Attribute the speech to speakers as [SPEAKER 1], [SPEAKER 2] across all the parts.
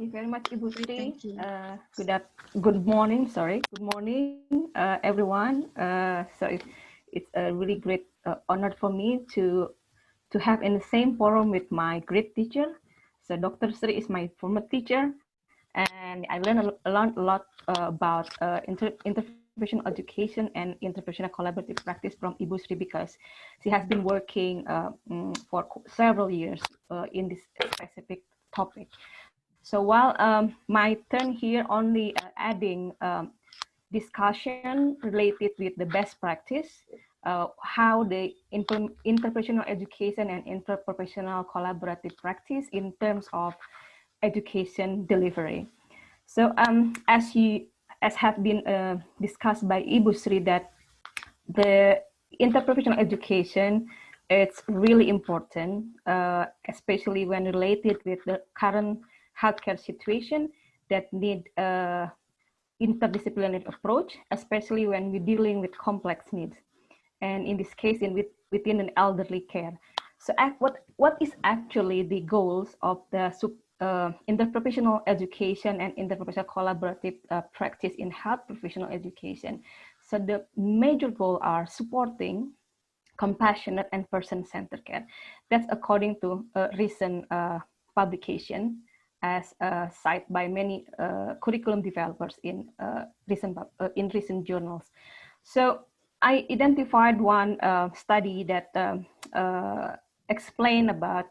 [SPEAKER 1] you very much, Ibu Siti.
[SPEAKER 2] Thank you.
[SPEAKER 1] Good morning. Good morning, everyone. It's a really great honor for me to have in the same forum with my great teacher. So Dr. Sri is my former teacher, and I learned a lot about interprofessional education and interprofessional collaborative practice from Ibu Sri, because she has been working for several years in this specific topic. So while my turn here only adding discussion related with the best practice, how the interprofessional education and interprofessional collaborative practice in terms of education delivery. So as have been discussed by Ibu Sri, that the interprofessional education, it's really important, especially when related with the current healthcare situation that need interdisciplinary approach, especially when we're dealing with complex needs, and in this case, within an elderly care. So what is actually the goals of the interprofessional education and interprofessional collaborative practice in health professional education? So the major goals are supporting compassionate and person-centered care. That's according to a recent publication, as cited by many curriculum developers in recent journals. So I identified one study that explained about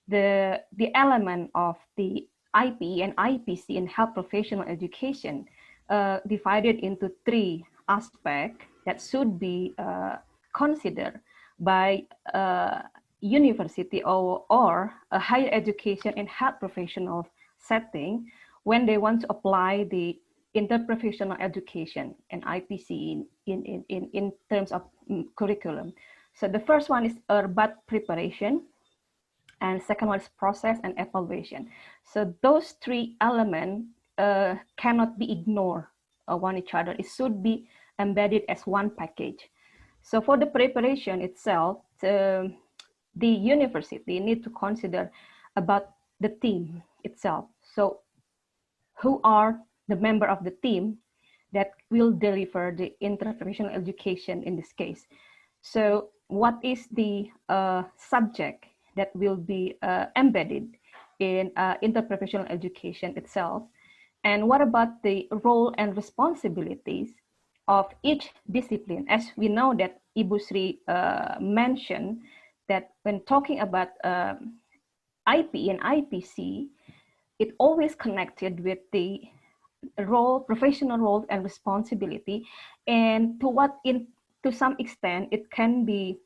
[SPEAKER 1] the element of the IPE and IPC in health professional education, divided into three aspects that should be considered by university or a higher education and health professional setting when they want to apply the interprofessional education and IPC in terms of curriculum. So the first one is urban preparation, and second one is process and evaluation. So those three elements cannot be ignored one each other. It should be embedded as one package. So for the preparation itself, the university need to consider about the team itself. So who are the member of the team that will deliver the interprofessional education in this case? So what is the subject that will be embedded in interprofessional education itself? And what about the role and responsibilities of each discipline? As we know that Ibu Sri mentioned that when talking about IPE and IPC, it always connected with the role, professional role and responsibility, and to some extent it can be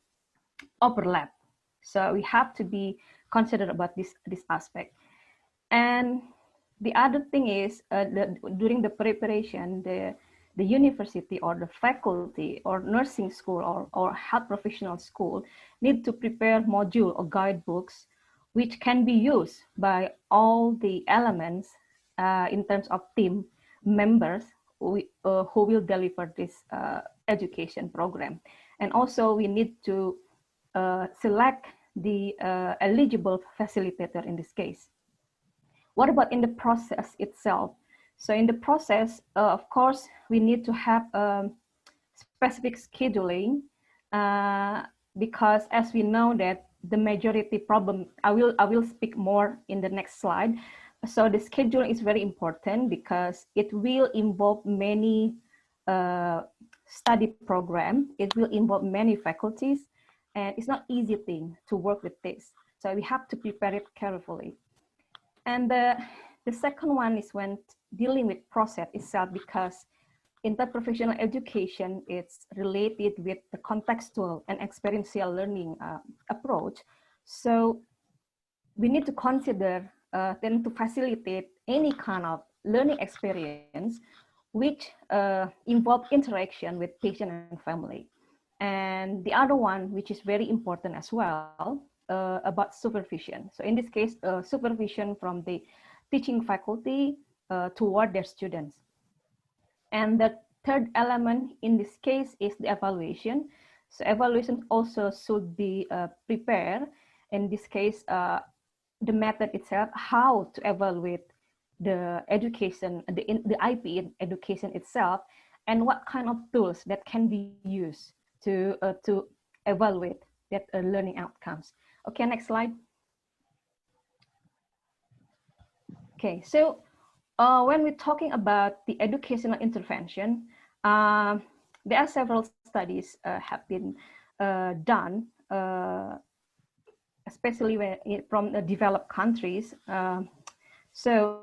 [SPEAKER 1] overlap. So we have to be considered about this aspect. And the other thing is during the preparation, the university or the faculty or nursing school or health professional school need to prepare module or guidebooks which can be used by all the elements in terms of team members who will deliver this education program. And also we need to select the eligible facilitator in this case. What about in the process itself? So in the process, of course, we need to have specific scheduling because as we know that the majority problem, I will speak more in the next slide. So the schedule is very important because it will involve many study program. It will involve many faculties, and it's not easy thing to work with this. So we have to prepare it carefully. And the second one is when dealing with process itself, because interprofessional education is related with the contextual and experiential learning approach. So we need to consider then to facilitate any kind of learning experience which involve interaction with patient and family. And the other one, which is very important as well, about supervision. So in this case, supervision from the teaching faculty toward their students. And the third element in this case is the evaluation. So evaluation also should be prepared. In this case, the method itself, how to evaluate the education, the IPE education itself, and what kind of tools that can be used to evaluate that learning outcomes. Okay, next slide. Okay, so when we're talking about the educational intervention, there are several studies have been done, especially from the developed countries. So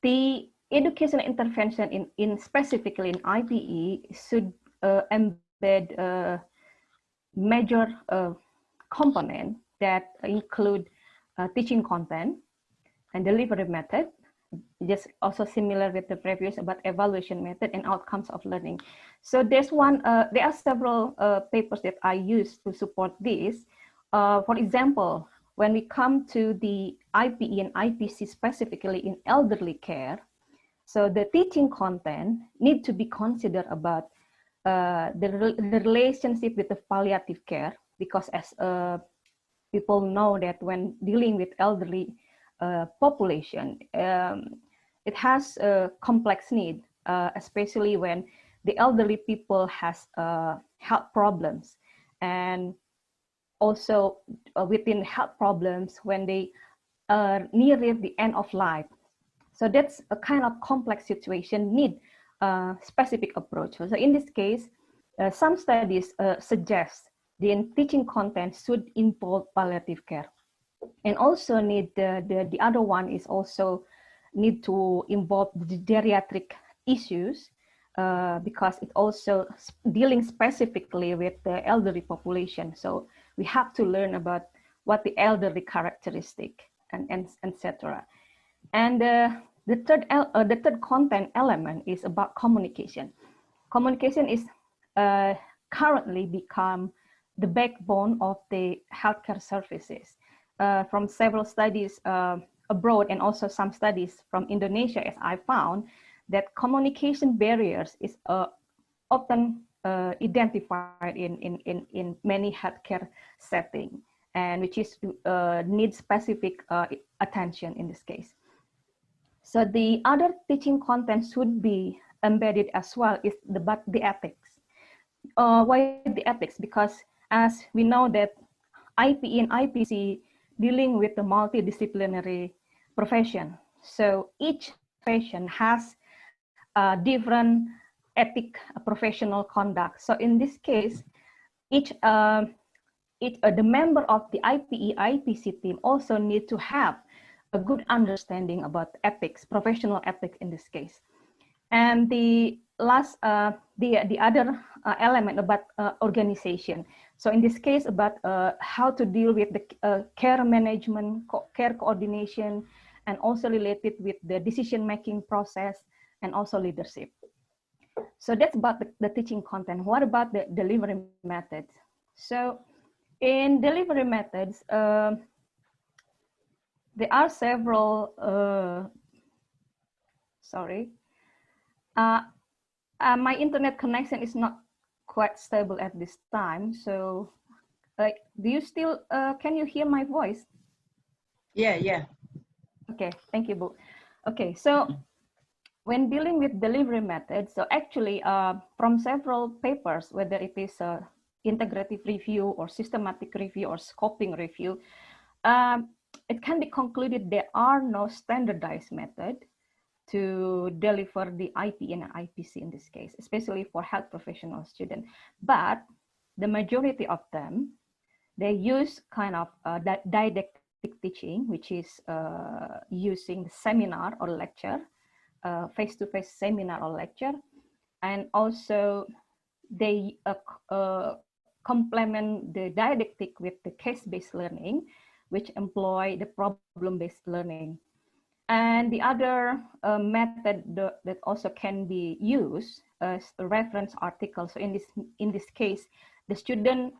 [SPEAKER 1] the educational intervention in specifically in IPE should embed major component that include teaching content and delivery method, just also similar with the previous about evaluation method and outcomes of learning. So there are several papers that I use to support this. For example, when we come to the IPE and IPC specifically in elderly care, so the teaching content need to be considered about the relationship with the palliative care, because as people know that when dealing with elderly population, it has a complex need, especially when the elderly people has health problems, and also within health problems when they are near the end of life. So that's a kind of complex situation, need a specific approach. So in this case, some studies suggest the teaching content should involve palliative care. And also need the other one is also need to involve the geriatric issues, because it also dealing specifically with the elderly population. So we have to learn about what the elderly characteristic and etc. And the third content element is about communication. Communication is currently become the backbone of the healthcare services. From several studies abroad and also some studies from Indonesia, as I found, that communication barriers is often identified in many healthcare settings, and which is needs specific attention in this case. So the other teaching content should be embedded as well is the ethics. Why the ethics? Because as we know that IPE and IPC dealing with the multidisciplinary profession. So each profession has different ethic professional conduct. So in this case, the member of the IPE-IPC team also need to have a good understanding about ethics, professional ethics in this case. And the last, the other element about organization. So in this case, about how to deal with the care management, care coordination, and also related with the decision-making process and also leadership. So that's about the teaching content. What about the delivery methods? So in delivery methods, there are several, my internet connection is not quite stable at this time. So do you still, can you hear my voice?
[SPEAKER 2] Yeah.
[SPEAKER 1] Okay, thank you, Bu. Okay, so when dealing with delivery methods, so actually from several papers, whether it is a integrative review or systematic review or scoping review, it can be concluded there are no standardized method to deliver the IPE and IPC in this case, especially for health professional students. But the majority of them, they use kind of didactic teaching, which is using seminar or lecture, face-to-face seminar or lecture, and also they complement the didactic with the case-based learning, which employ the problem-based learning. And the other method that also can be used as a reference article. So in this case, the student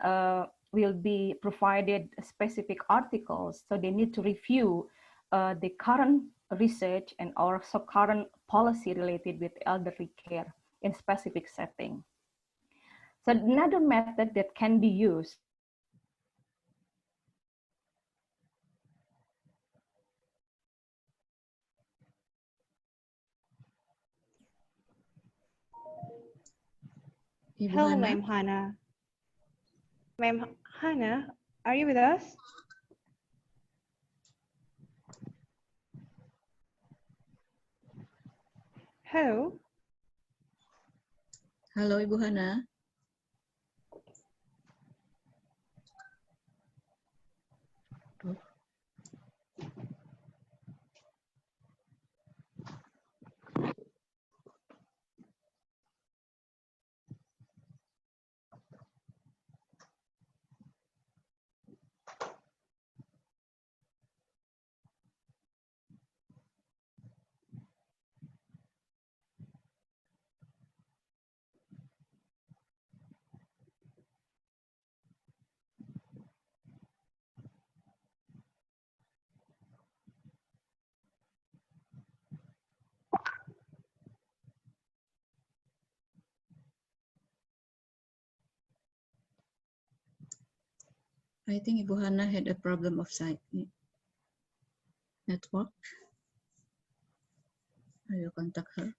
[SPEAKER 1] will be provided specific articles. So they need to review the current research and also current policy related with elderly care in specific setting. So another method that can be used
[SPEAKER 3] Ibu
[SPEAKER 4] Hello,
[SPEAKER 3] Hana.
[SPEAKER 4] Ma'am Hannah. Ma'am Hannah, are you with us? Hello.
[SPEAKER 3] Halo Ibu Hana. I think Ibu Hana had a problem of network. I will contact her.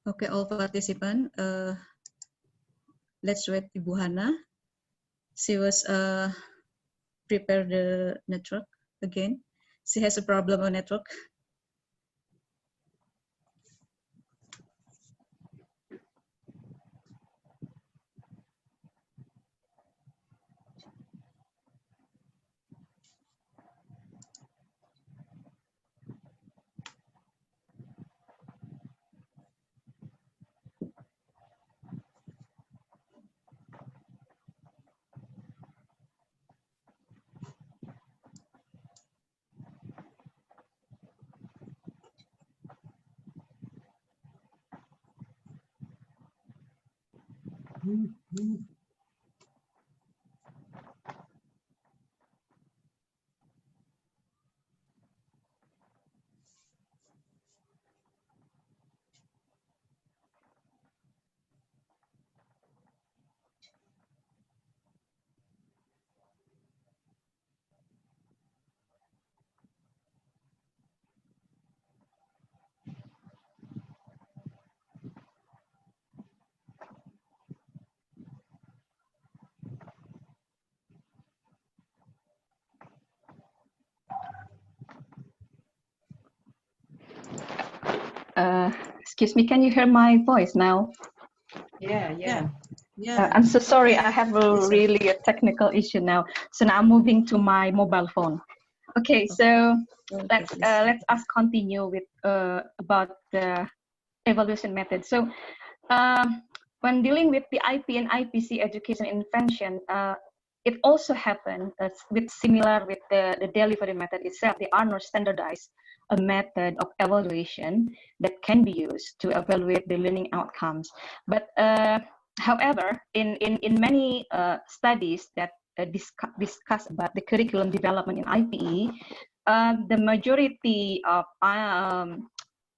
[SPEAKER 3] Okay, all participants, let's wait Ibu Hana. She was prepare the network again. She has a problem on network.
[SPEAKER 1] Excuse me, can you hear my voice now?
[SPEAKER 2] Yeah, yeah.
[SPEAKER 3] Yeah.
[SPEAKER 1] I'm so sorry, I have really a technical issue now. So now I'm moving to my mobile phone. Okay, so let's us continue with about the evaluation method. So when dealing with the IP and IPC education intervention, it also happened with similar with the delivery method itself. There are no standardized a method of evaluation that can be used to evaluate the learning outcomes. But However, in many studies that discuss about the curriculum development in IPE, the majority of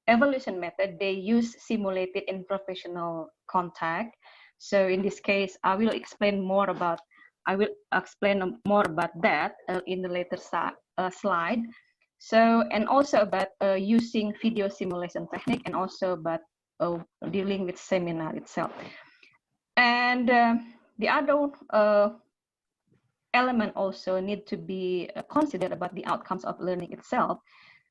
[SPEAKER 1] evaluation method, they use simulated interprofessional contact. So in this case, I will explain more about that in the later slide. So, and also about using video simulation technique, and also about dealing with seminar itself. And the other element also need to be considered about the outcomes of learning itself.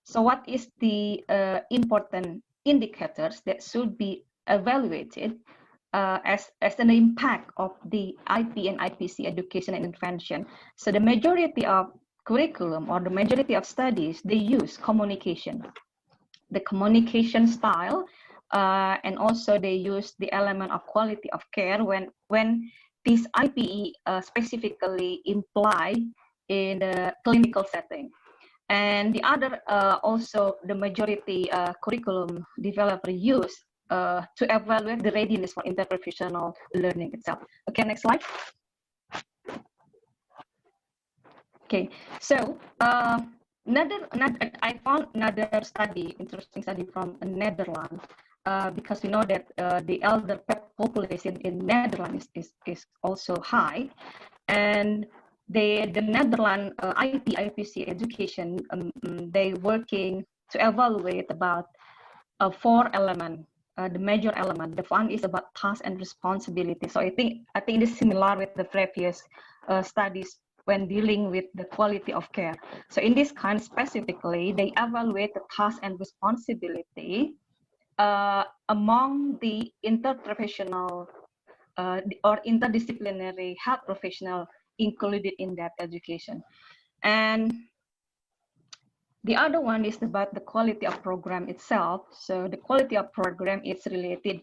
[SPEAKER 1] So what is the important indicators that should be evaluated as an impact of the IP and IPC education and intervention? So the majority of curriculum, or the majority of studies, they use communication, the communication style, and also they use the element of quality of care when this IPE specifically imply in the clinical setting. And the other, also the majority curriculum developer use to evaluate the readiness for interprofessional learning itself. Okay, next slide. Okay, so I found another study, interesting study from Netherlands, because we know that the elder population in Netherlands is also high, and the Netherlands IPE-IPC education, they working to evaluate about 4 elements. The major element, the one is about task and responsibility. So I think it is similar with the previous studies when dealing with the quality of care. So in this kind specifically, they evaluate the task and responsibility among the interprofessional or interdisciplinary health professional included in that education. And the other one is about the quality of program itself. So the quality of program is related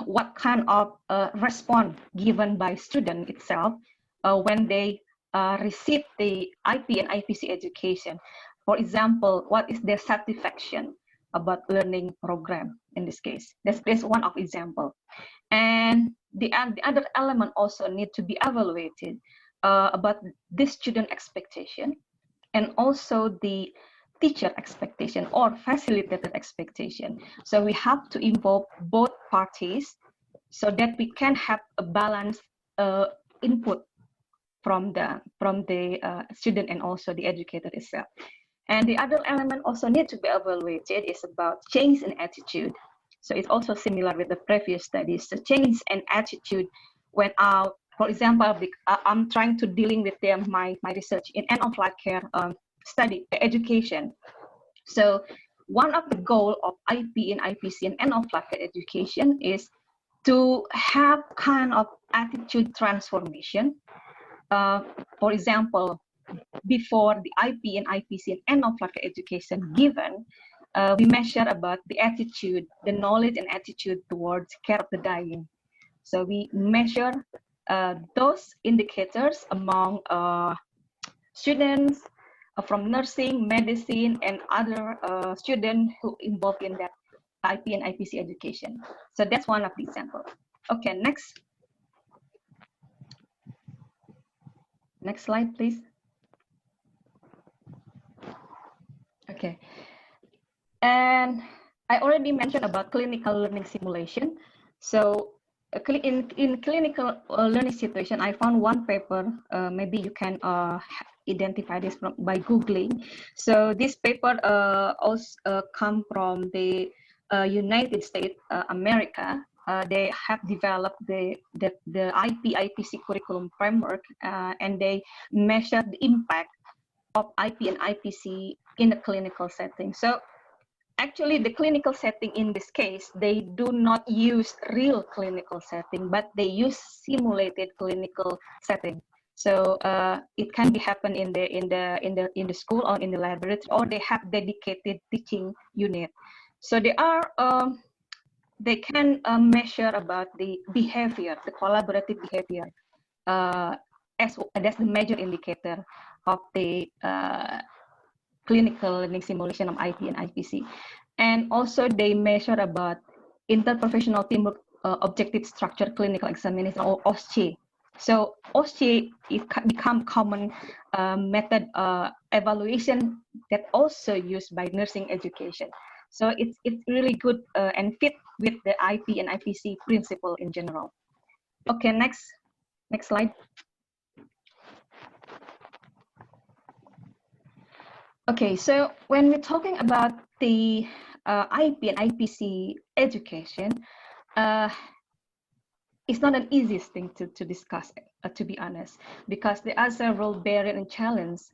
[SPEAKER 1] what kind of response given by student itself when they receive the IP and IPC education. For example, what is their satisfaction about learning program in this case? That's one of example. And the other element also need to be evaluated about this student expectation, and also the teacher expectation or facilitated expectation. So we have to involve both parties so that we can have a balanced input from the student and also the educator itself. And the other element also need to be evaluated is about change in attitude. So it's also similar with the previous studies. So change in attitude when for example, I'm trying to dealing with my research in end-of-life care study education. So one of the goal of IP and IPC and end-of-life care education is to have kind of attitude transformation. For example, before the IP and IPC and end-of-life care education given, we measure about the attitude, the knowledge and attitude towards care of the dying. So we measure those indicators among students from nursing, medicine, and other students who involved in that IP and IPC education. So that's one of the examples. Okay, next. Next slide, please. Okay. And I already mentioned about clinical learning simulation. So in clinical learning situation, I found one paper, maybe you can identify this by Googling. So this paper also come from the United States, America. They have developed the IP-IPC curriculum framework, and they measure the impact of IP and IPC in the clinical setting. So actually, the clinical setting in this case, they do not use real clinical setting, but they use simulated clinical setting. So it can be happen in the school or in the laboratory, or they have dedicated teaching unit. So they can measure about the behavior, the collaborative behavior, that's the major indicator of the clinical learning simulation of IP and IPC. And also they measure about Interprofessional Teamwork Objective Structure Clinical Examination, or OSCE. So OSCE is become common method evaluation that also used by nursing education. So it's really good and fit with the IP and IPC principle in general. Okay, next slide. Okay, so when we're talking about the IP and IPC education, it's not an easiest thing to discuss, to be honest, because there are several barriers and challenges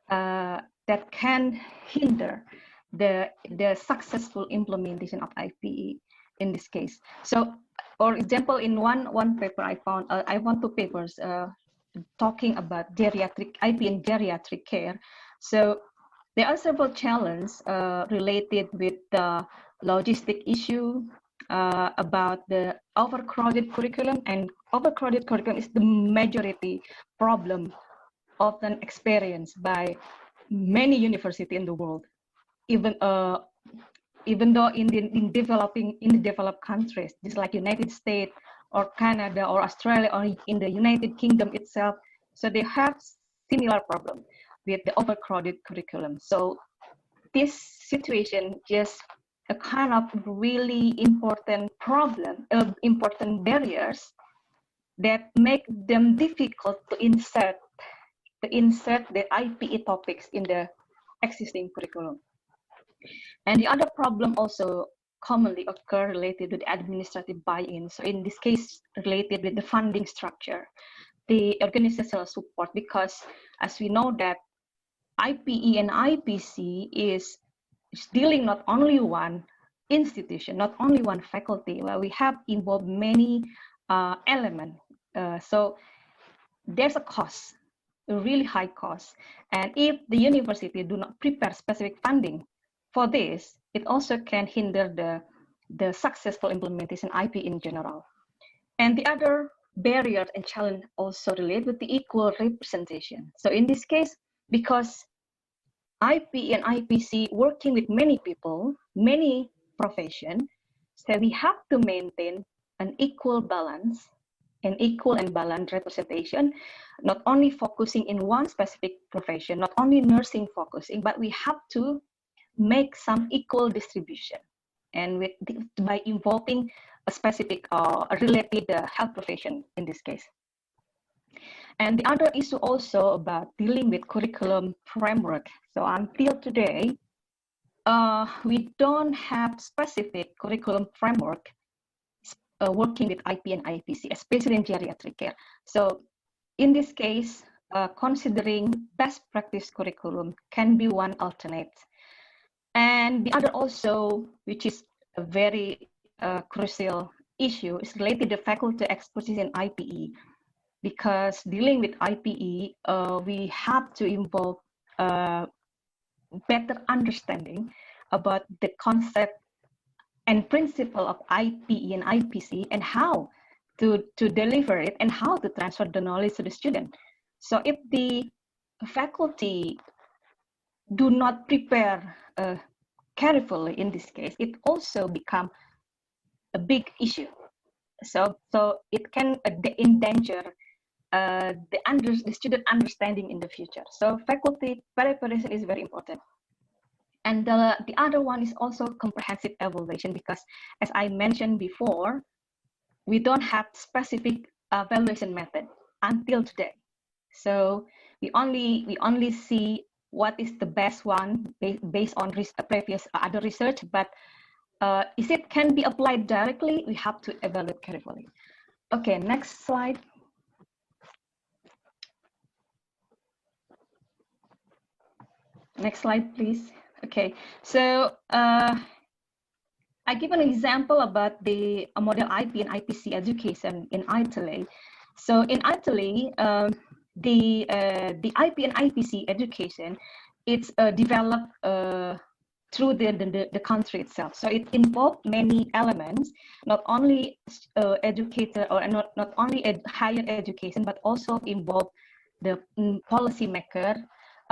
[SPEAKER 1] that can hinder the successful implementation of IPE in this case. So, for example, in one paper I found, I found 2 papers talking about geriatric IP and geriatric care. So there are several challenges related with the logistic issue, about the overcrowded curriculum, and overcrowded curriculum is the majority problem often experienced by many universities in the world, even though in the developed countries, just like United States or Canada or Australia or in the United Kingdom itself, so they have similar problem with the overcrowded curriculum. So this situation just a kind of really important problem, important barriers that make them difficult to insert the IPE topics in the existing curriculum. And the other problem also commonly occur related to the administrative buy-in. So in this case, related with the funding structure, the organizational support, because as we know that IPE and IPC is dealing not only one institution, not only one faculty, where we have involved many elements. So there's a cost, a really high cost. And if the university do not prepare specific funding for this, it also can hinder the successful implementation IP in general. And the other barrier and challenge also relate with the equal representation. So in this case, because IP and IPC working with many people, many professions, so we have to maintain an equal balance, an equal and balanced representation, not only focusing in one specific profession, not only nursing focusing, but we have to make some equal distribution, and by involving a specific related health profession in this case. And the other issue also about dealing with curriculum framework. So until today, we don't have specific curriculum framework working with IP and IPC, especially in geriatric care. So in this case, considering best practice curriculum can be one alternate. And the other also, which is a very crucial issue, is related to faculty expertise in IPE. Because dealing with IPE, we have to involve better understanding about the concept and principle of IPE and IPC, and how to deliver it and how to transfer the knowledge to the student. So if the faculty do not prepare carefully in this case, it also becomes a big issue. So it can endanger the student understanding in the future. So faculty preparation is very important. And the other one is also comprehensive evaluation, because as I mentioned before, we don't have specific evaluation method until today. So we only see what is the best one based on previous other research, but if it can be applied directly, we have to evaluate carefully. Okay, next slide. Next slide, please. Okay, so I give an example about the model IP and IPC education in Italy. So in Italy, the IP and IPC education, it's developed through the country itself. So it involved many elements, not only educator or not only higher education, but also involve the policymaker,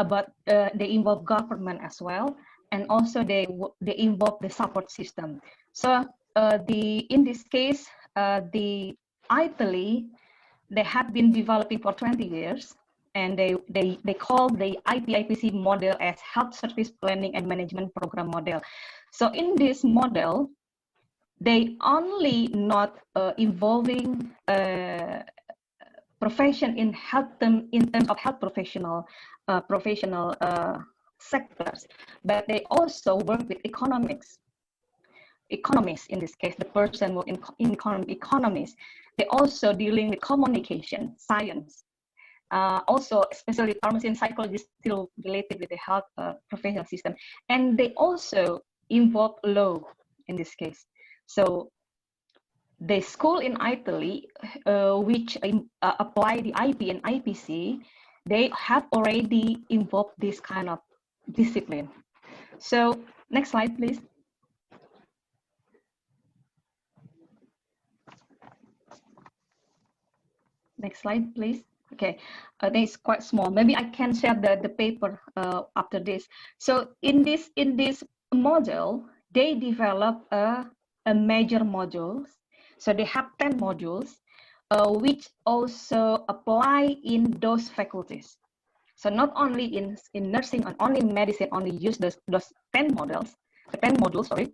[SPEAKER 1] but they involve government as well, and also they involve the support system. So in this case, the IPE, they have been developing for 20 years, and they call the IPE-IPC model as Health Service Planning and Management Program model. So in this model, they only not involving profession in health in terms of health professional sectors, but they also work with economists in this case, the person work in economists. They also dealing with communication science, also especially pharmacy and psychology still related with the health professional system, and they also involve law in this case. So the school in Italy, which apply the IPE and IPC, they have already involved this kind of discipline. So next slide, please. Next slide, please. Okay, this is quite small. Maybe I can share the paper after this. So in this module, they develop a major modules. So they have 10 modules, which also apply in those faculties. So not only in nursing and only in medicine, only use those 10 modules, sorry,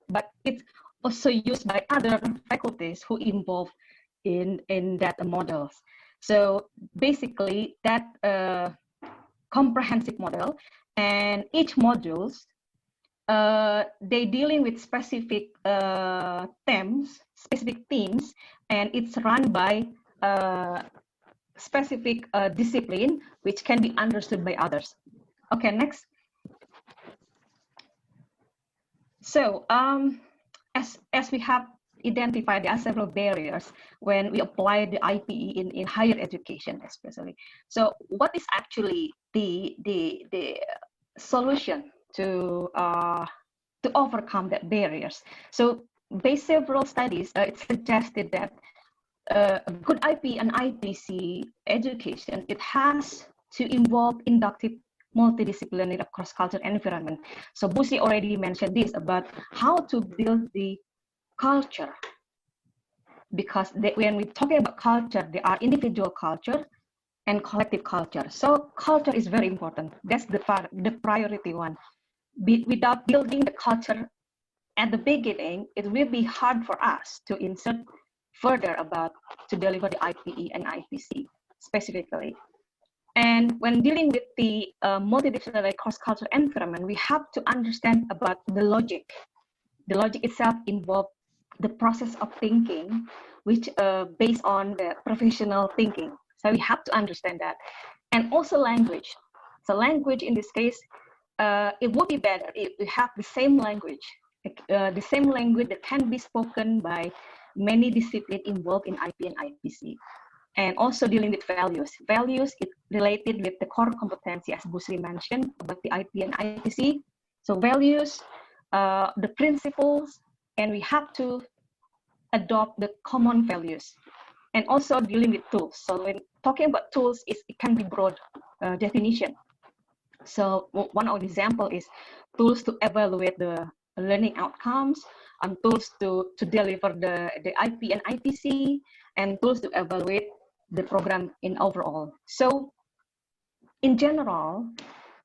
[SPEAKER 1] but it's also used by other faculties who involve in that models. So basically that comprehensive model, and each modules they dealing with specific themes, and it's run by specific discipline which can be understood by others. Okay, next. So as we have identified, there are several barriers when we apply the IPE in higher education, especially. So what is actually the solution to overcome that barriers? So based several studies, it suggested that a good IPE and IPC education, it has to involve inductive multidisciplinary cross-cultural environment. So Busi already mentioned this about how to build the culture, because when we're talking about culture, there are individual culture and collective culture. So culture is very important. That's the priority one. Without building the culture at the beginning, it will be hard for us to insert further to deliver the IPE and IPC specifically. And when dealing with the multidisciplinary cross-cultural environment, we have to understand about the logic. The logic itself involves the process of thinking, which based on the professional thinking. So we have to understand that. And also language. So language in this case, it would be better if we have the same language that can be spoken by many disciplines involved in IPE and IPC. And also dealing with values. Values is related with the core competency, as Busri mentioned, about the IPE and IPC. So values, the principles, and we have to adopt the common values. And also dealing with tools. So when talking about tools, it can be broad definition. So one of the example is tools to evaluate the learning outcomes, and tools to deliver the IPE and IPC, and tools to evaluate the program in overall. So in general,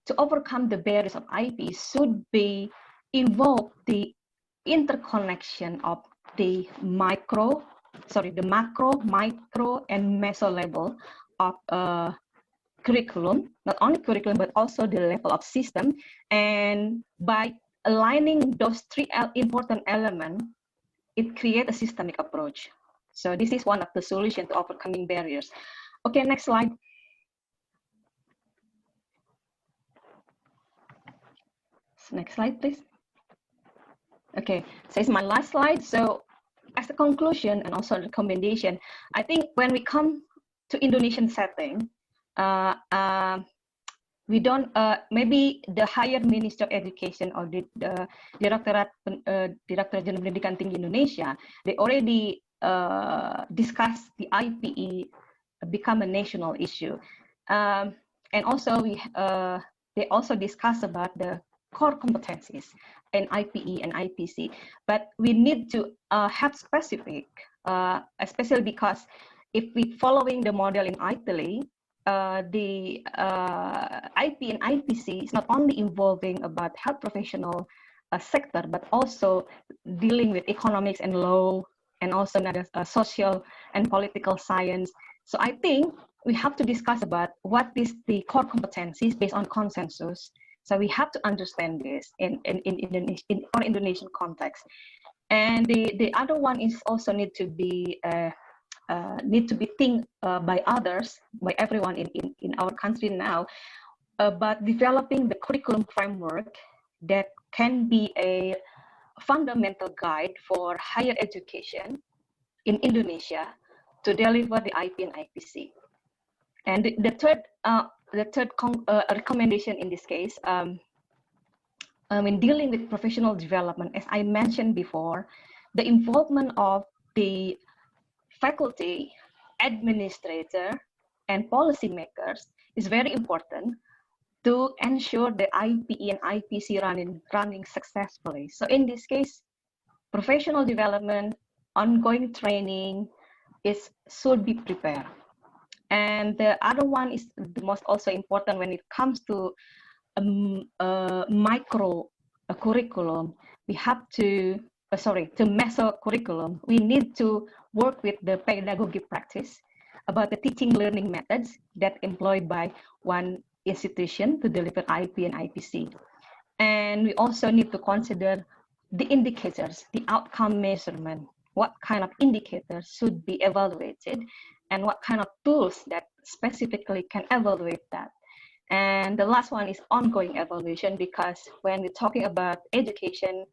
[SPEAKER 1] to overcome the barriers of IPE should be involve the interconnection of the macro, micro, and meso level of curriculum, not only curriculum, but also the level of system. And by aligning those three important elements, it creates a systemic approach. So this is one of the solutions to overcoming barriers. Okay, next slide. Next slide, please. Okay, so it's my last slide. So as a conclusion and also a recommendation, I think when we come to Indonesian setting, we don't, maybe the higher Minister of Education or the Director Jenderal Pendidikan Tinggi Indonesia, they already discussed the IPE become a national issue. And also they also discuss about the core competencies in IPE and IPC, but we need to have specific, especially because if we following the model in Italy, the IP and IPC is not only involving about health professional sector, but also dealing with economics and law, and also another social and political science. So I think we have to discuss about what is the core competencies based on consensus. So we have to understand this in our Indonesian context. And the other one is also need to be think by others, by everyone in our country now, about developing the curriculum framework that can be a fundamental guide for higher education in Indonesia to deliver the IP and IPC. And the third recommendation in this case, in dealing with professional development, as I mentioned before, the involvement of the faculty, administrator, and policymakers is very important to ensure the IPE and IPC running successfully. So in this case, professional development, ongoing training should be prepared. And the other one is the most also important when it comes to micro curriculum. We have to meso curriculum. We need to work with the pedagogy practice about the teaching learning methods that employed by one institution to deliver IP and IPC. And we also need to consider the indicators, the outcome measurement, what kind of indicators should be evaluated, and what kind of tools that specifically can evaluate that. And the last one is ongoing evaluation, because when we're talking about education,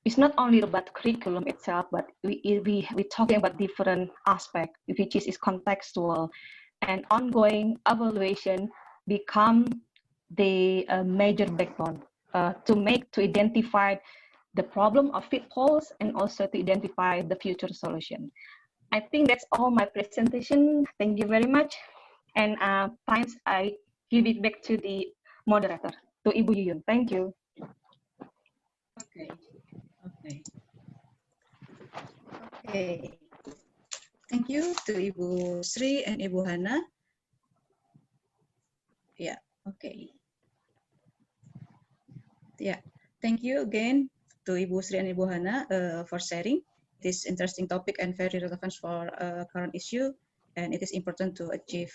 [SPEAKER 1] it's not only about curriculum itself, but we're talking about different aspects, which is contextual. And ongoing evaluation become the major backbone to identify the problem of pitfalls and also to identify the future solution. I think that's all my presentation. Thank you very much. And thanks, I give it back to the moderator, to Ibu Yuyun. Thank you.
[SPEAKER 2] Okay. Okay.
[SPEAKER 3] Okay. Thank you to Ibu Sri and Ibu Hana. Yeah, okay. Yeah, thank you again to Ibu Sri and Ibu Hana for sharing this interesting topic and very relevant for current issue. And it is important to achieve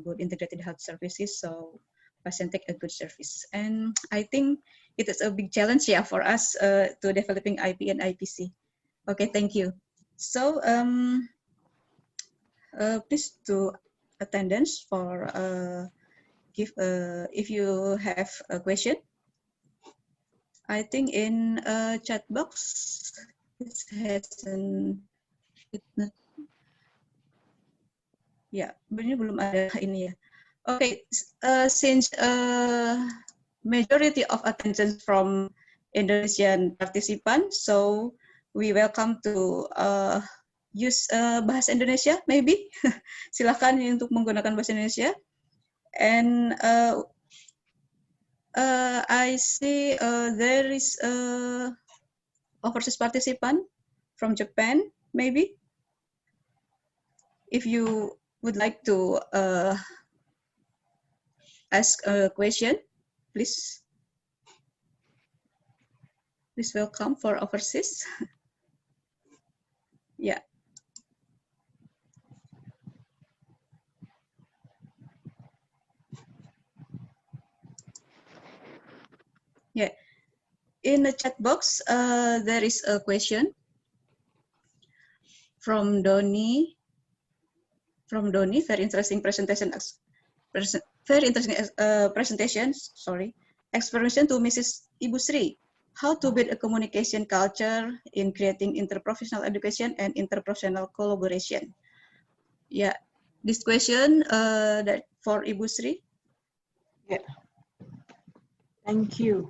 [SPEAKER 3] good integrated health services so patients take a good service. And I think it is a big challenge, yeah, for us to developing IP and IPC. Okay, thank you. So please to attendance for if you have a question. I think in chat box it hasn't. Ya, ini belum ada ini ya. Okay, since majority of attention from Indonesian participants, so we welcome to use bahasa Indonesia, maybe. Silakan untuk menggunakan bahasa Indonesia. And I see there is overseas participant from Japan, maybe. If you would like to ask a question, please welcome for overseas. Yeah. Yeah. In the chat box, there is a question from Doni. Very interesting presentation. Sorry. Explanation to Mrs. Ibu Sri. How to build a communication culture in creating interprofessional education and interprofessional collaboration. Yeah, this question that for Ibu Sri.
[SPEAKER 2] Yeah. Thank you.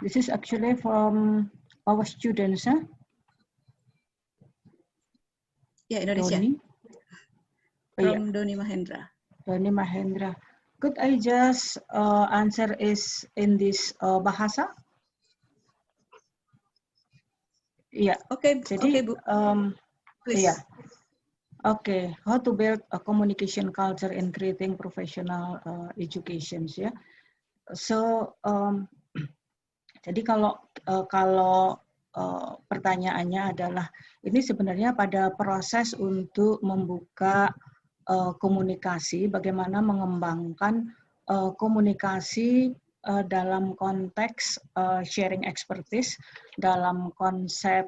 [SPEAKER 2] This is actually from our students, huh?
[SPEAKER 3] Yeah, Indonesia.
[SPEAKER 2] Doni.
[SPEAKER 3] From Doni Mahendra.
[SPEAKER 2] Doni Mahendra. could I just answer is in this bahasa? Iya.
[SPEAKER 3] Okay,
[SPEAKER 2] Jadi,
[SPEAKER 3] Bu. Please.
[SPEAKER 2] iya. Oke, how to build a communication culture in creating professional education, ya. So, jadi kalau pertanyaannya adalah ini sebenarnya pada proses untuk membuka komunikasi, bagaimana mengembangkan komunikasi dalam konteks sharing expertise, dalam konsep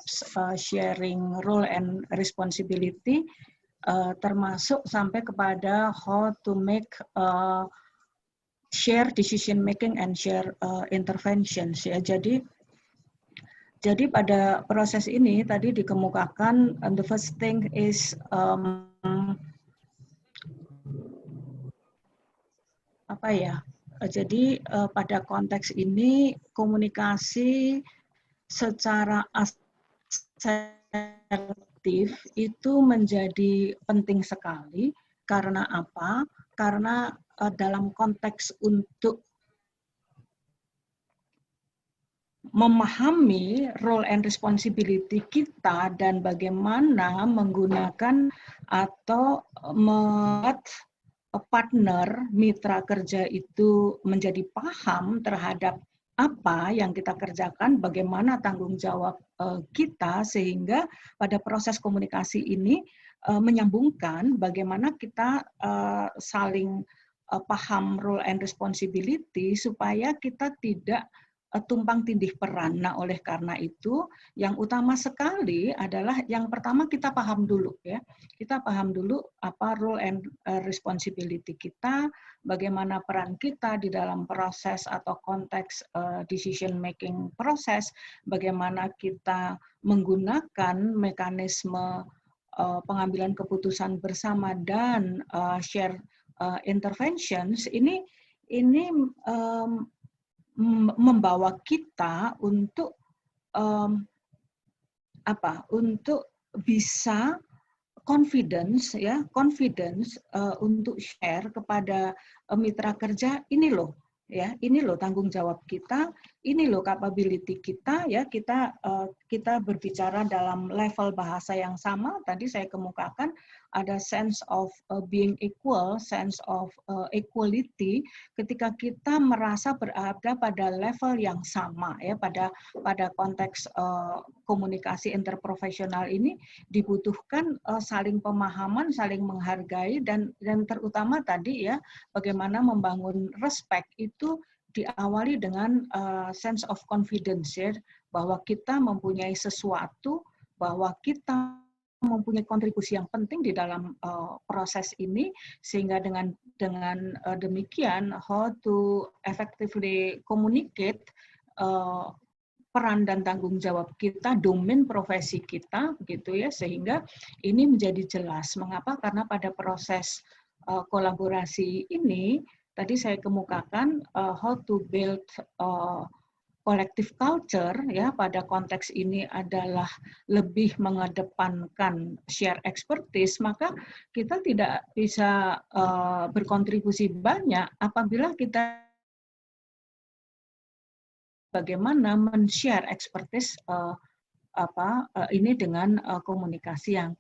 [SPEAKER 2] sharing role and responsibility, termasuk sampai kepada how to make share decision making and share interventions, ya. Jadi pada proses ini tadi dikemukakan the first thing is apa ya? Jadi pada konteks ini komunikasi secara asertif itu menjadi penting sekali. Karena apa? Karena dalam konteks untuk memahami role and responsibility kita dan bagaimana menggunakan atau membuat partner mitra kerja itu menjadi paham terhadap apa yang kita kerjakan, bagaimana tanggung jawab kita, sehingga pada proses komunikasi ini menyambungkan bagaimana kita saling paham role and responsibility supaya kita tidak tumpang tindih peran. Nah, oleh karena itu, yang utama sekali adalah yang pertama kita paham dulu, ya. Kita paham dulu apa role and responsibility kita, bagaimana peran kita di dalam proses atau konteks decision making proses, bagaimana kita menggunakan mekanisme pengambilan keputusan bersama dan share interventions. Ini membawa kita untuk untuk bisa confidence, ya, untuk share kepada mitra kerja, ini loh, ya, ini loh tanggung jawab kita, ini loh capability kita, ya. Kita berbicara dalam level bahasa yang sama. Tadi saya kemukakan ada sense of being equal, sense of equality, ketika kita merasa berada pada level yang sama, ya. Pada konteks komunikasi interprofesional ini dibutuhkan saling pemahaman, saling menghargai, dan terutama tadi, ya, bagaimana membangun respect itu diawali dengan sense of confidence, ya, bahwa kita mempunyai sesuatu, bahwa kita mempunyai kontribusi yang penting di dalam proses ini, sehingga dengan demikian how to effectively communicate peran dan tanggung jawab kita, domain profesi kita, begitu, ya, sehingga ini menjadi jelas. Mengapa? Karena pada proses kolaborasi ini tadi saya kemukakan how to build collective culture, ya, pada konteks ini adalah lebih mengedepankan share expertise, maka kita tidak bisa berkontribusi banyak apabila kita bagaimana men-share expertise ini dengan komunikasi yang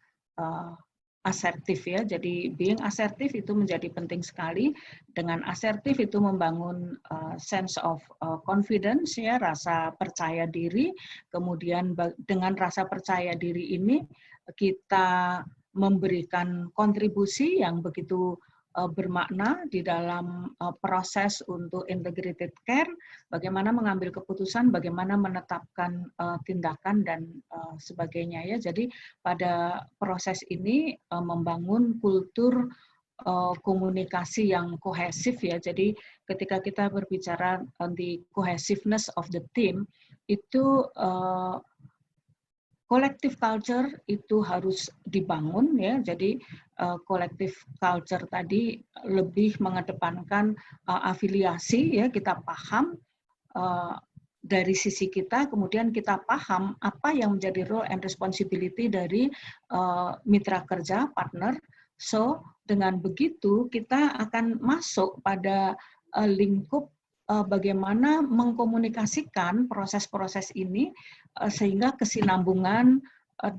[SPEAKER 2] asertif, ya. Jadi being asertif itu menjadi penting sekali. Dengan asertif itu membangun sense of confidence, ya, rasa percaya diri. Kemudian dengan rasa percaya diri ini kita memberikan kontribusi yang begitu bermakna di dalam proses untuk integrated care, bagaimana mengambil keputusan, bagaimana menetapkan tindakan dan sebagainya, ya. Jadi pada proses ini membangun kultur komunikasi yang kohesif, ya. Jadi ketika kita berbicara the cohesiveness of the team, itu collective culture itu harus dibangun, ya. Jadi collective culture tadi lebih mengedepankan afiliasi, ya. Kita paham dari sisi kita, kemudian kita paham apa yang menjadi role and responsibility dari mitra kerja, partner. So Dengan begitu kita akan masuk pada lingkup bagaimana mengkomunikasikan proses-proses ini sehingga kesinambungan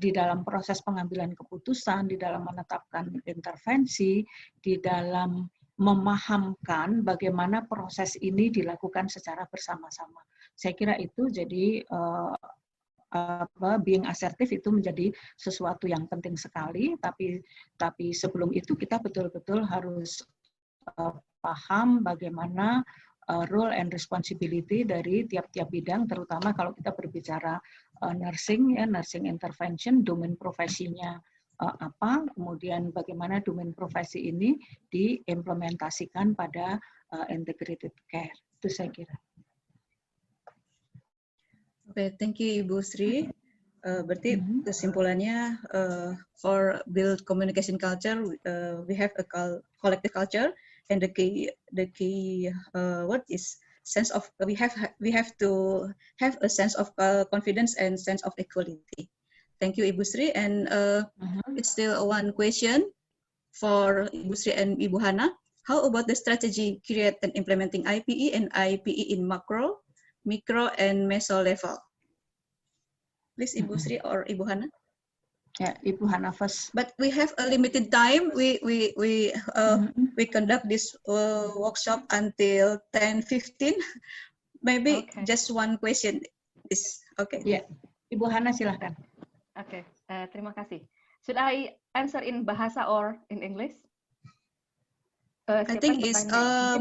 [SPEAKER 2] di dalam proses pengambilan keputusan, di dalam menetapkan intervensi, di dalam memahamkan bagaimana proses ini dilakukan secara bersama-sama. Saya kira itu jadi being assertive itu menjadi sesuatu yang penting sekali, tapi sebelum itu kita betul-betul harus paham bagaimana role and responsibility dari tiap-tiap bidang, terutama kalau kita berbicara nursing, ya, nursing intervention, domain profesinya apa, kemudian bagaimana domain profesi ini diimplementasikan pada integrated care. Itu saya kira.
[SPEAKER 3] Oke, thank you Ibu Sri. Berarti kesimpulannya, for build communication culture, we have a collective culture, and the key word is sense of we have to have a sense of confidence and sense of equality. Thank you Ibu Sri, and it's still one question for Ibu Sri and Ibu Hana. How about the strategy create and implementing IPE and IPE in macro, micro, and meso level? Please Ibu Sri or Ibu Hana.
[SPEAKER 2] Ya, Ibu Hana first.
[SPEAKER 3] But we have a limited time. We conduct this workshop until 10:15. Maybe just one question is okay.
[SPEAKER 2] Ya, Ibu Hana silahkan.
[SPEAKER 1] Okay, terima kasih. Should I answer in bahasa or in English?
[SPEAKER 3] I think it's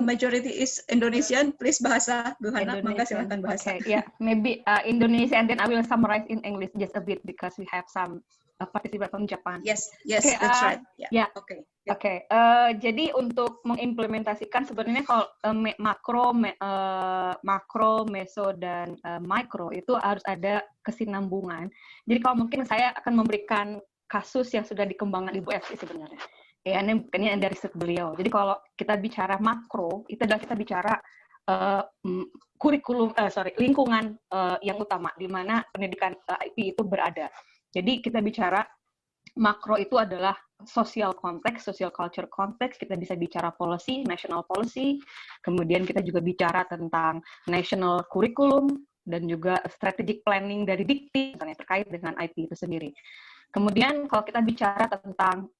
[SPEAKER 3] majority is Indonesian. Please bahasa, Bu Hana. Mangga silakan bahasa.
[SPEAKER 1] Okay, yeah, maybe Indonesia, and then I will summarize in English just a bit because we have some participant from Japan.
[SPEAKER 3] Yes,
[SPEAKER 1] okay,
[SPEAKER 3] that's right.
[SPEAKER 1] Yeah. Okay. Okay. Jadi untuk mengimplementasikan sebenarnya kalau makro, meso, dan micro itu harus ada kesinambungan. Jadi kalau mungkin saya akan memberikan kasus yang sudah dikembangkan Ibu FI sebenarnya. Ya, ini dari riset beliau. Jadi kalau kita bicara makro, itu adalah kita bicara lingkungan yang utama di mana pendidikan IP itu berada. Jadi kita bicara makro itu adalah social context, social culture context, kita bisa bicara policy, national policy, kemudian kita juga bicara tentang national curriculum, dan juga strategic planning dari Dikti, misalnya terkait dengan IP itu sendiri. Kemudian kalau kita bicara tentang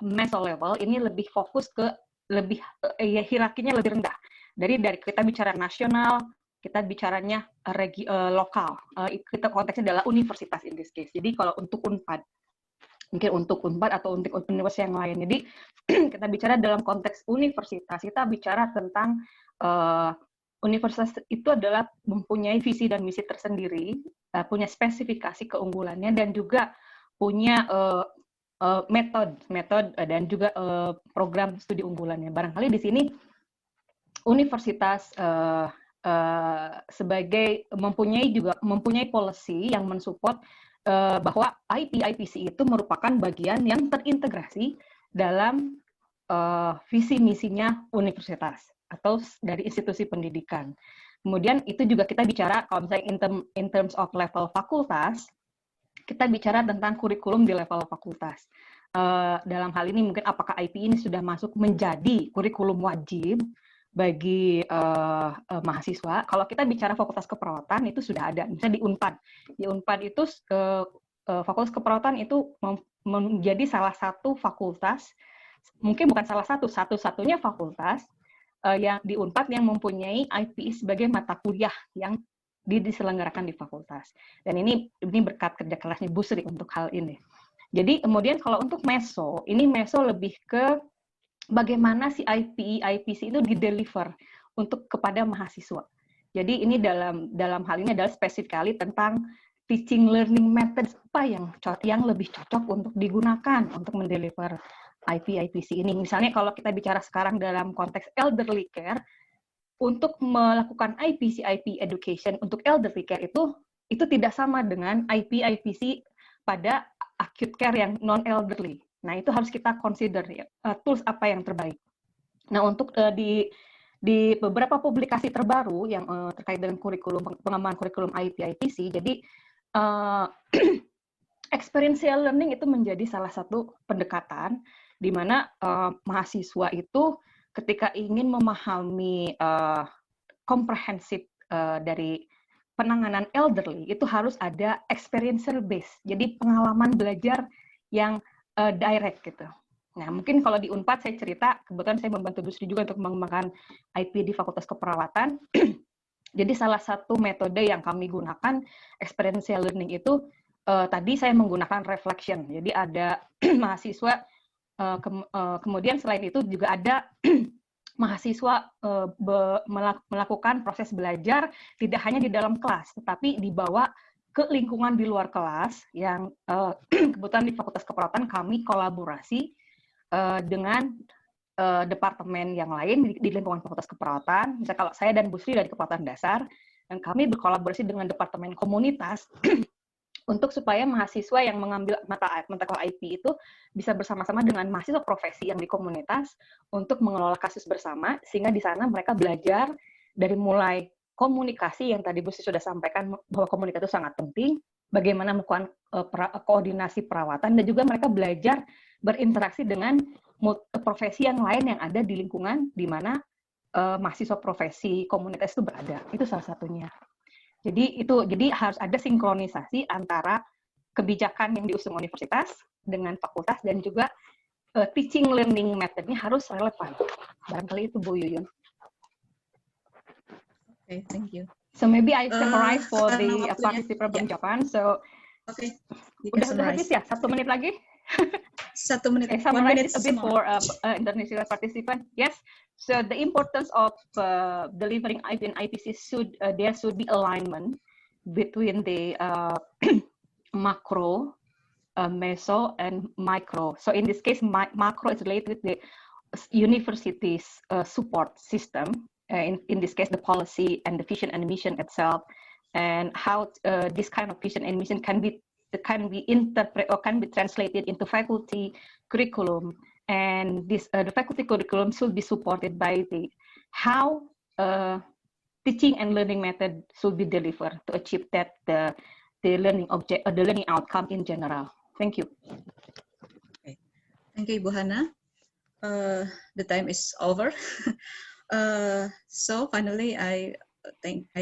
[SPEAKER 1] meso level, ini lebih fokus ke hierarkinya lebih rendah. Dari kita bicara nasional, kita bicaranya lokal. Kita konteksnya adalah universitas in this case. Jadi kalau untuk Unpad, mungkin untuk Unpad atau untuk universitas yang lain. Jadi kita bicara dalam konteks universitas, kita bicara tentang universitas itu adalah mempunyai visi dan misi tersendiri, punya spesifikasi keunggulannya, dan juga punya metode dan juga program studi unggulannya. Barangkali di sini universitas sebagai mempunyai policy yang mensupport bahwa IPE-IPC itu merupakan bagian yang terintegrasi dalam visi misinya universitas atau dari institusi pendidikan. Kemudian itu juga kita bicara kalau misalnya in terms of level fakultas, kita bicara tentang kurikulum di level fakultas. Dalam hal ini mungkin apakah IPE ini sudah masuk menjadi kurikulum wajib bagi mahasiswa. Kalau kita bicara fakultas keperawatan itu sudah ada, misalnya di Unpad. Di Unpad itu fakultas keperawatan itu menjadi salah satu fakultas, mungkin bukan salah satu, satu-satunya fakultas yang di Unpad yang mempunyai IPE sebagai mata kuliah yang diselenggarakan di fakultas. Dan ini berkat kerja kerasnya Bu Sri untuk hal ini. Jadi kemudian kalau untuk meso, ini meso lebih ke bagaimana si IPE-IPC itu dideliver untuk kepada mahasiswa. Jadi ini dalam hal ini adalah spesifikali tentang teaching learning methods apa yang lebih cocok untuk digunakan untuk mendeliver IPE-IPC ini. Misalnya kalau kita bicara sekarang dalam konteks elderly care, untuk melakukan IPC-IP education untuk elderly care itu tidak sama dengan IPE-IPC pada acute care yang non-elderly. Nah, itu harus kita consider ya, tools apa yang terbaik. Nah, untuk di beberapa publikasi terbaru yang terkait dengan pengembangan kurikulum IPE-IPC, jadi experiential learning itu menjadi salah satu pendekatan di mana mahasiswa itu ketika ingin memahami komprehensif dari penanganan elderly itu harus ada experiential base, jadi pengalaman belajar yang direct gitu. Nah, mungkin kalau di Unpad saya cerita, kebetulan saya membantu Bu Sri juga untuk mengembangkan IP di Fakultas Keperawatan. Jadi salah satu metode yang kami gunakan experiential learning itu tadi saya menggunakan reflection. Jadi ada mahasiswa kemudian selain itu juga ada mahasiswa melakukan proses belajar tidak hanya di dalam kelas, tetapi dibawa ke lingkungan di luar kelas yang kebetulan di Fakultas Keperawatan kami kolaborasi dengan departemen yang lain di lingkungan Fakultas Keperawatan. Misalnya kalau saya dan Bu Sri dari Keperawatan Dasar, dan kami berkolaborasi dengan departemen komunitas untuk supaya mahasiswa yang mengambil mata kuliah IP itu bisa bersama-sama dengan mahasiswa profesi yang di komunitas untuk mengelola kasus bersama, sehingga di sana mereka belajar dari mulai komunikasi yang tadi Bu Sri sudah sampaikan bahwa komunikasi itu sangat penting, bagaimana melakukan koordinasi perawatan, dan juga mereka belajar berinteraksi dengan profesi yang lain yang ada di lingkungan di mana mahasiswa profesi komunitas itu berada. Itu salah satunya. Jadi harus ada sinkronisasi antara kebijakan yang diusung universitas dengan fakultas, dan juga teaching learning methodnya harus relevan. Barangkali itu Bu Yuyun.
[SPEAKER 3] Okay, thank you.
[SPEAKER 1] So maybe I summarize for the participant from Japan. So udah habis ya? 1 menit lagi?
[SPEAKER 3] 1 menit.
[SPEAKER 1] Okay, summarize a bit for international participant. Yes. So the importance of delivering IP and IPC there should be alignment between the macro, meso, and micro. So in this case, macro is related with the university's support system. In this case, the policy and the vision and mission itself, and how this kind of vision and mission can be interpreted or can be translated into faculty curriculum. And this the faculty curriculum should be supported by the how teaching and learning method should be delivered to achieve that the learning object or the learning outcome in general. Thank you.
[SPEAKER 3] Okay. Thank you, Ibu Hana. The time is over. So finally, I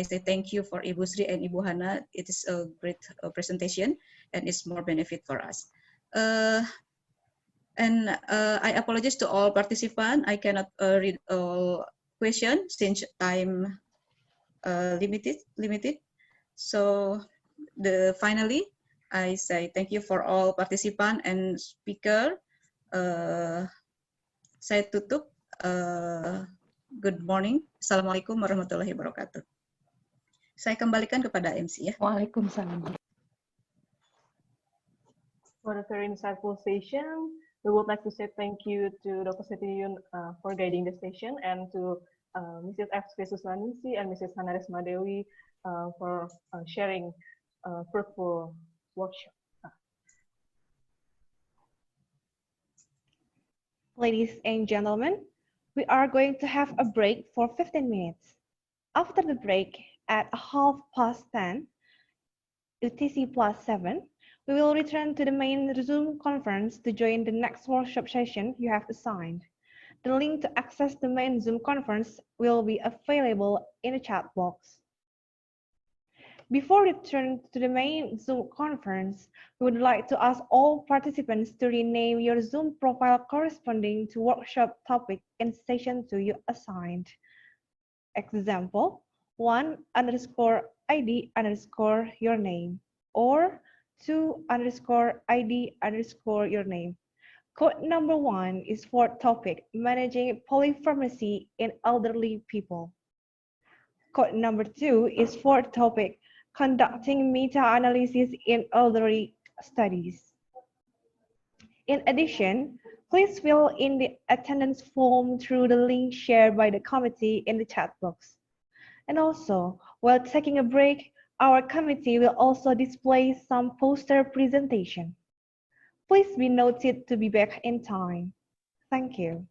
[SPEAKER 3] say thank you for Ibu Sri and Ibu Hana. It is a great presentation, and it's more benefit for us. And I apologize to all participants. I cannot read all questions since time limited. So finally, I say thank you for all participants and speaker. Saya tutup. Good morning. Assalamualaikum warahmatullahi wabarakatuh. Saya kembalikan kepada MC ya.
[SPEAKER 1] Waalaikumsalam.
[SPEAKER 5] For the very insightful session, we would like to say thank you to Dr. Siti Yuyun for guiding the session, and to Mrs. F. Susilaningsih and Mrs. Hana Resmadewi for sharing fruitful workshop.
[SPEAKER 4] Ladies and gentlemen, we are going to have a break for 15 minutes. After the break, at 10:30 UTC +7, we will return to the main Zoom conference to join the next workshop session you have assigned. The link to access the main Zoom conference will be available in the chat box. Before we return to the main Zoom conference, we would like to ask all participants to rename your Zoom profile corresponding to workshop topic in session 2 you assigned. Example, 1_ID_your name, or 2_ID_your name. Code number 1 is for topic managing polypharmacy in elderly people. Code number 2 is for topic conducting meta-analysis in elderly studies. In addition, please fill in the attendance form through the link shared by the committee in the chat box. And also, while taking a break, our committee will also display some poster presentation. Please be noted to be back in time. Thank you.